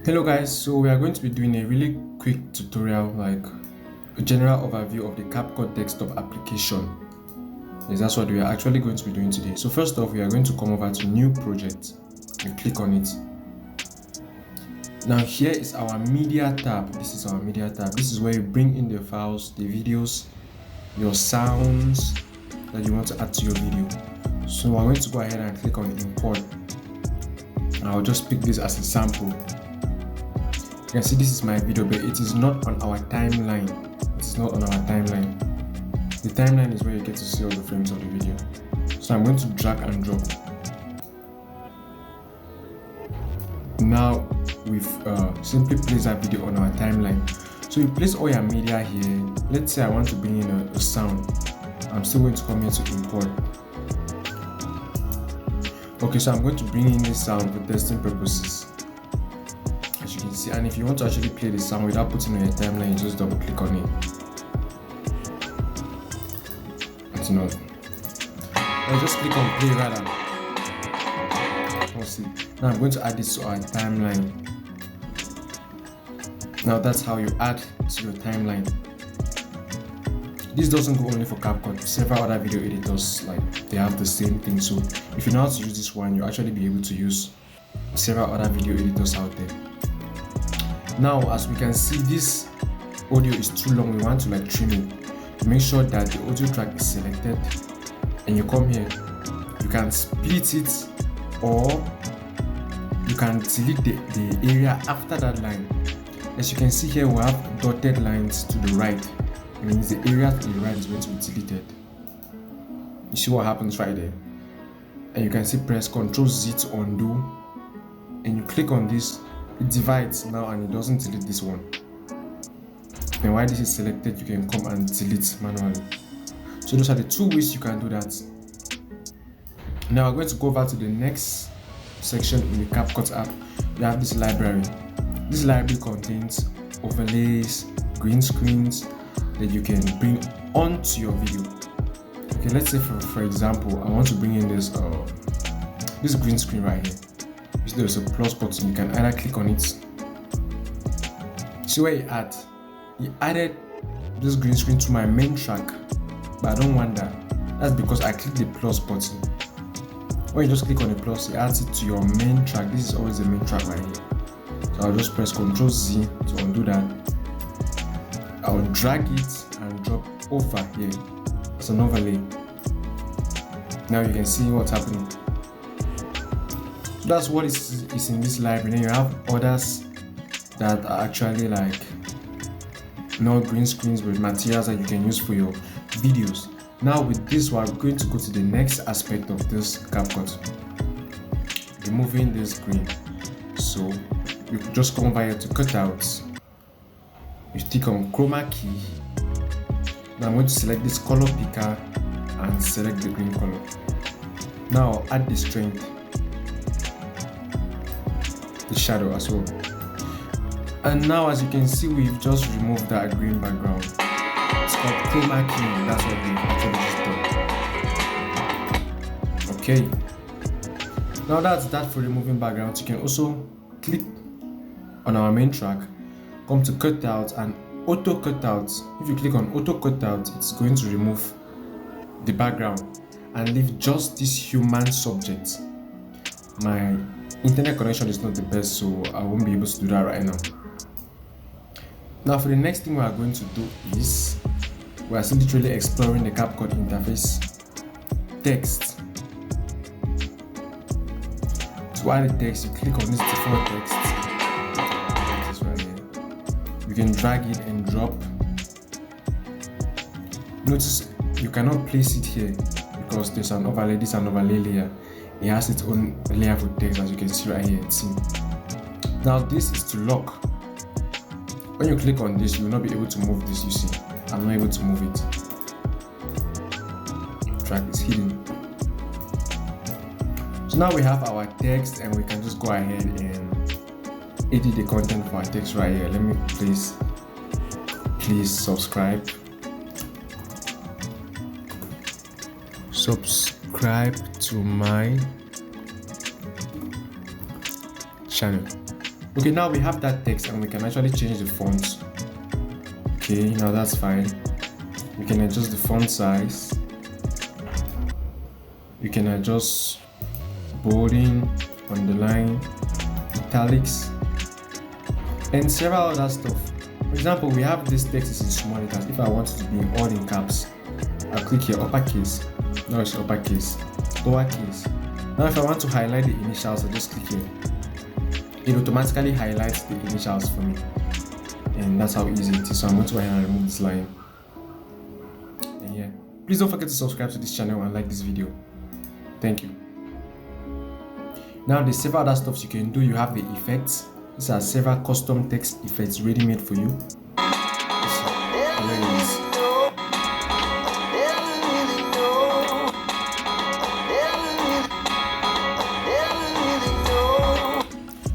Hello guys, so we are going to be doing a really quick tutorial, like a general overview of the Capcut desktop application. Yes, that's what we are actually going to be doing today. So first off, we are going to come over to new project and click on it. Now here is our media tab. This is our media tab. This is where you bring in the files, the videos, your sounds that you want to add to your video. So we're going to go ahead and click on import. I'll just pick this as a sample. You can see this is my video, but it is not on our timeline. It is not on our timeline. The timeline is where you get to see all the frames of the video. So I'm going to drag and drop. Now we've simply placed that video on our timeline. So you place all your media here. Let's say I want to bring in a sound. I'm still going to come here to import. Okay, so I'm going to bring in this sound for testing purposes. As you can see, and if you want to actually play the sound without putting on your timeline, you just double click on it. It's not. I'll just click on play rather. See. Now I'm going to add this to our timeline. Now that's how you add to your timeline. This doesn't go only for Capcut. Several other video editors, like, they have the same thing. So if you know how to use this one, you'll actually be able to use several other video editors out there. Now, as we can see, this audio is too long. We want to trim it. To make sure that the audio track is selected, and you come here, you can split it, or you can delete the area after that line. As you can see here, we have dotted lines to the right. It means the area to the right is going to be deleted. You see what happens right there? And you can see press Ctrl Z to undo, and you click on this. It divides now and it doesn't delete this one. And while this is selected, you can come and delete manually. So those are the two ways you can do that. Now we're going to go over to the next section in the Capcut app. We have this library. This library contains overlays, green screens that you can bring onto your video. Okay, let's say for example, I want to bring in this green screen right here. There's a plus button. You can either click on it. See where he added this green screen to my main track, but I don't want that. That's because I clicked the plus button. When you just click on the plus, it adds it to your main track. This is always the main track right here. So I'll just press Ctrl Z to undo that. I'll drag it and drop over here as an overlay. Now you can see what's happening. That's what is in this library. Then you have others that are actually not green screens, with materials that you can use for your videos. Now with this one, we're going to go to the next aspect of this Capcut, removing this green. So you could just come over here to cutouts. You click on chroma key. Now I'm going to select this color picker and select the green color. Now add the strength, the shadow as well. And now as you can see, we've just removed that green background. It's called chroma key. That's what we actually just done. Okay. Now that's that for removing backgrounds. You can also click on our main track, come to cutout and auto cutout. If you click on auto cutout, it's going to remove the background and leave just this human subject. My internet connection is not the best, so I won't be able to do that right now. Now for the next thing we are going to do is we are literally exploring the Capcut interface. Text. To add the text, you click on this default text. This right here. You can drag it and drop. Notice you cannot place it here because there's an overlay. This is an overlay layer. It has its own layer for text, as you can see right here. Now this is to lock. When you click on this, you will not be able to move this. You see, I'm not able to move it. Track is hidden. So now we have our text, and we can just go ahead and edit the content for our text right here. Let me please subscribe to my channel. Okay, now we have that text and we can actually change the font. Okay, now that's fine. We can adjust the font size. You can adjust bolding, underline, italics, and several other stuff. For example, we have this text is in small letters. If I want it to be all in caps, I'll click here, uppercase. Now it's uppercase, lowercase. Now if I want to highlight the initials, I just click here. It automatically highlights the initials for me. And that's how easy it is. So I'm going to go ahead and remove this line. And yeah, please don't forget to subscribe to this channel and like this video. Thank you. Now there's several other stuff you can do. You have the effects. These are several custom text effects ready made for you.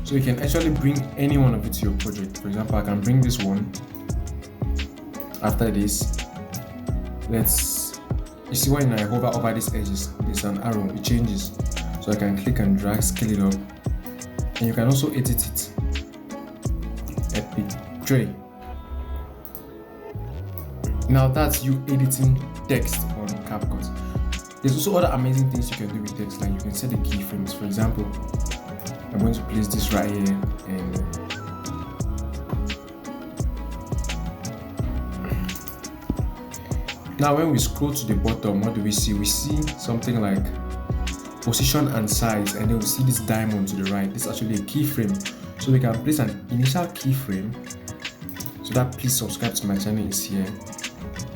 So you can actually bring any one of it to your project. For example, I can bring this one. After this, you see when I hover over these edges, there's an arrow, it changes. So I can click and drag, scale it up. And you can also edit it. Epic tray. Now that's you editing text on Capcut. There's also other amazing things you can do with text, like you can set the keyframes. For example, I'm going to place this right here and now when we scroll to the bottom, what do we see? We see something like position and size, and then we see this diamond to the right. This is actually a keyframe. So we can place an initial keyframe. So that please subscribe to my channel is here.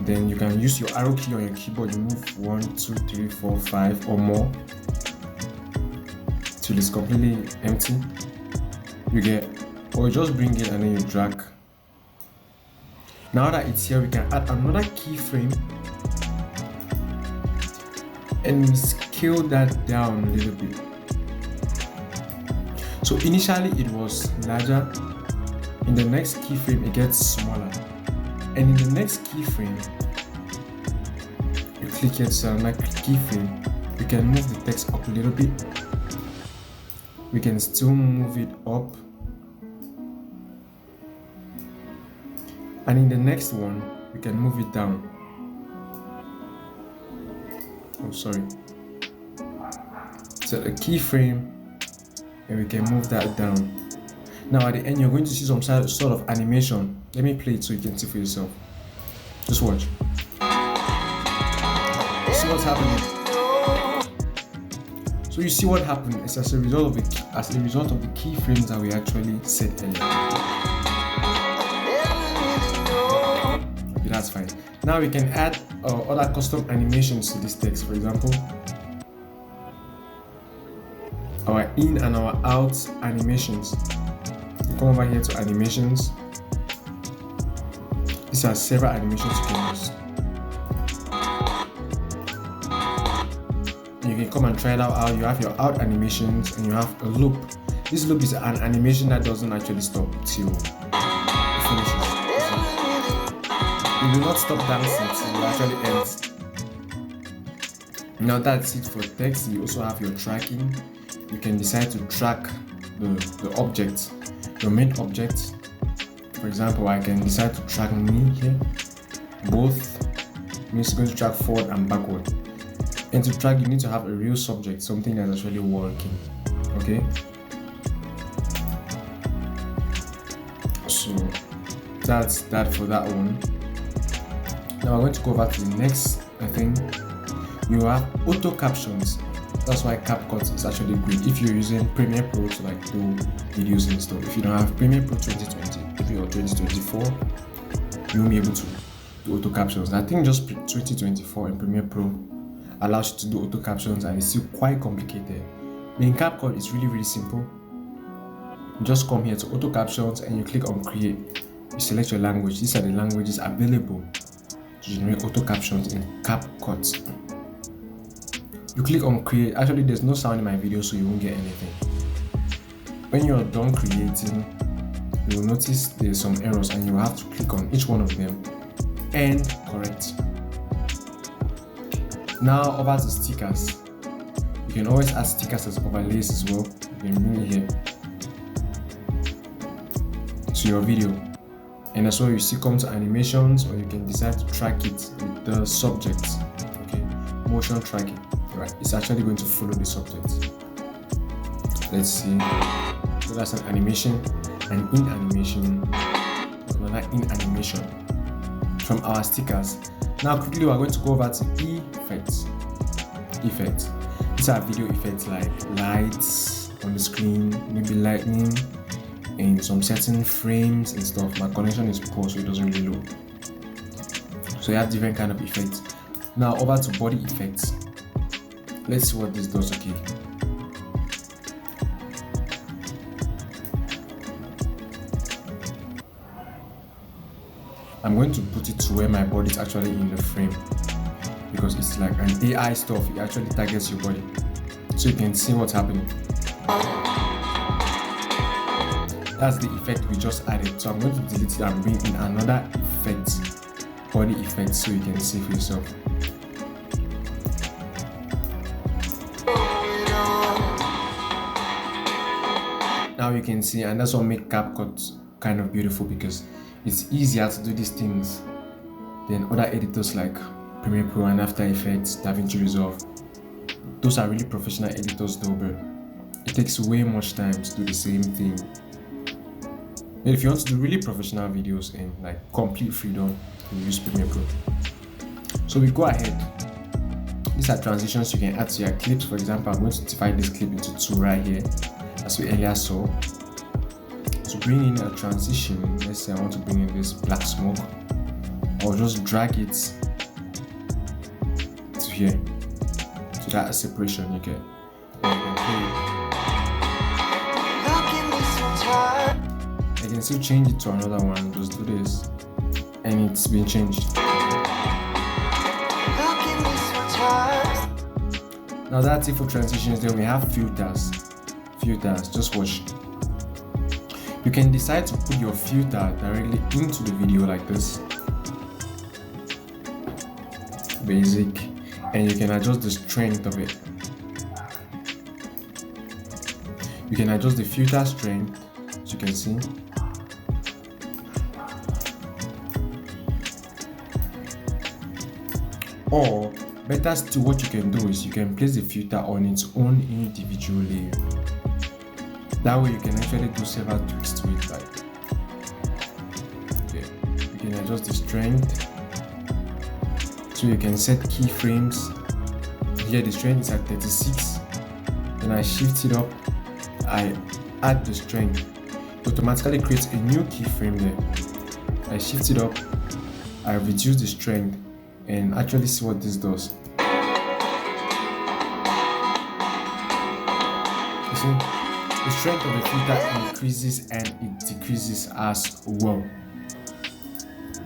Then you can use your arrow key on your keyboard. You move 1, 2, 3, 4, 5 or more till it's completely empty. Or you just bring it and then you drag. Now that it's here, we can add another keyframe and we scale that down a little bit. So initially it was larger. In the next keyframe it gets smaller, and in the next keyframe you click here to another keyframe. We can move the text up a little bit. We can still move it up, and in the next one we can move it down. Oh, sorry. So a keyframe, and we can move that down. Now at the end, you're going to see some sort of animation. Let me play it so you can see for yourself. Just watch. See what's happening. So you see what happened. It's as a result of the keyframes that we actually set earlier. Okay, that's fine. Now we can add other custom animations to this text. For example, our in and our out animations. You come over here to animations. These are several animations you can use. You can come and try it out. You have your out animations and you have a loop. This loop is an animation that doesn't actually stop till it finishes. It will not stop dancing till it actually ends. Now that's it for text. You also have your tracking. You can decide to track the object, your main object. For example, I can decide to track me here. Both means it's going to track forward and backward. And to track, you need to have a real subject, something that's actually working. Okay. So that's that for that one. Now I'm going to go over to the next thing. You have auto captions. That's why Capcut is actually great if you're using Premiere Pro to like do videos and stuff. If you don't have Premiere Pro 2020 or 2024, you won't be able to do auto captions. I think just 2024 in Premiere Pro allows you to do auto captions, and it's still quite complicated. But in Capcut, it's really, really simple. You just come here to auto captions and you click on create. You select your language. These are the languages available to generate auto captions in Capcut. You click on create. Actually, there's no sound in my video, so you won't get anything. When you're done creating, you will notice there's some errors and you will have to click on each one of them and correct. Now over to stickers. You can always add stickers as overlays as well. You can bring it here. to your video. And that's why you see come to animations, or you can decide to track it with the subject. Okay, motion tracking. Right, it's actually going to follow the subject. Let's see. So that's an animation, and in animation, another in animation from our stickers. Now quickly we're going to go over to effects. These are video effects like lights on the screen, maybe lightning, and some certain frames and stuff. My connection is poor, so it doesn't really load. So you have different kind of effects. Now over to body effects. Let's see what this does. Okay. I'm going to put it to where my body is actually in the frame, because it's like an AI stuff. It actually targets your body, so you can see what's happening. That's the effect we just added. So I'm going to delete it and bring in another effect, body effect, so you can see for yourself. Now you can see, and that's what makes Capcut kind of beautiful, because it's easier to do these things than other editors like Premiere Pro and After Effects, DaVinci Resolve. Those are really professional editors though, but it takes way much time to do the same thing. But if you want to do really professional videos and like complete freedom, you use Premiere Pro. So we go ahead. These are transitions you can add to your clips. For example, I'm going to divide this clip into two right here, as we earlier saw. To bring in a transition, let's say I want to bring in this black smoke, I'll just drag it to here, to that separation you get. I can still change it to another one, just do this, and it's been changed. Now that's it for transitions. Then we have filters. Just watch. You can decide to put your filter directly into the video like this, basic, and you can adjust the strength of it. You can adjust the filter strength, as you can see. Or better still, what you can do is you can place the filter on its own individual layer. That way you can actually do several tweaks to it. Like, okay, you can adjust the strength, so you can set keyframes. Here the strength is at 36. Then I shift it up, I add the strength. It automatically creates a new keyframe there. I shift it up, I reduce the strength, and actually see what this does. You see? The strength of the filter increases and it decreases as well.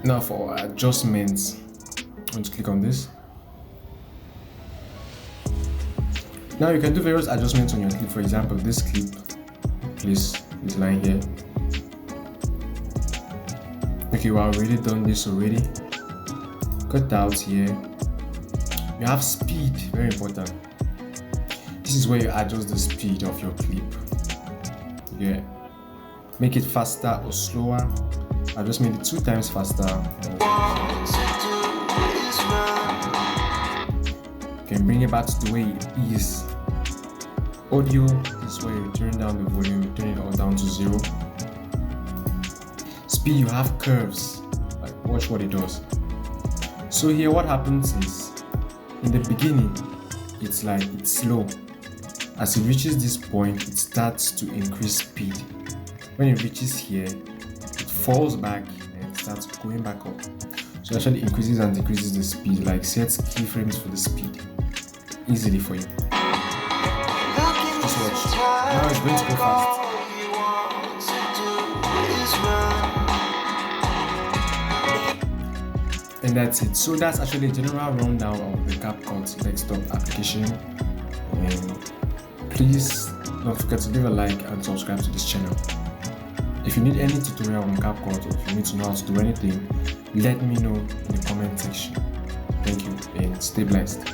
Now for adjustments, I'm going to click on this. Now you can do various adjustments on your clip. For example, this clip, place this line here. Okay, we've already done this already. Cut out here. You have speed, very important. This is where you adjust the speed of your clip. Yeah, make it faster or slower. I just made it 2 times faster. You can bring it back to the way it is. Audio, this is where you turn down the volume, you turn it all down to 0. Speed, you have curves. Like, watch what it does. So here what happens is, in the beginning, it's slow. As it reaches this point, it starts to increase speed. When it reaches here, it falls back and it starts going back up. So it actually increases and decreases the speed, like sets keyframes for the speed easily for you. Just watch. Now it's going to go fast. And that's it. So that's actually a general rundown of the Capcut desktop application. And please don't forget to leave a like and subscribe to this channel. If you need any tutorial on Capcut, or if you need to know how to do anything, let me know in the comment section. Thank you and stay blessed.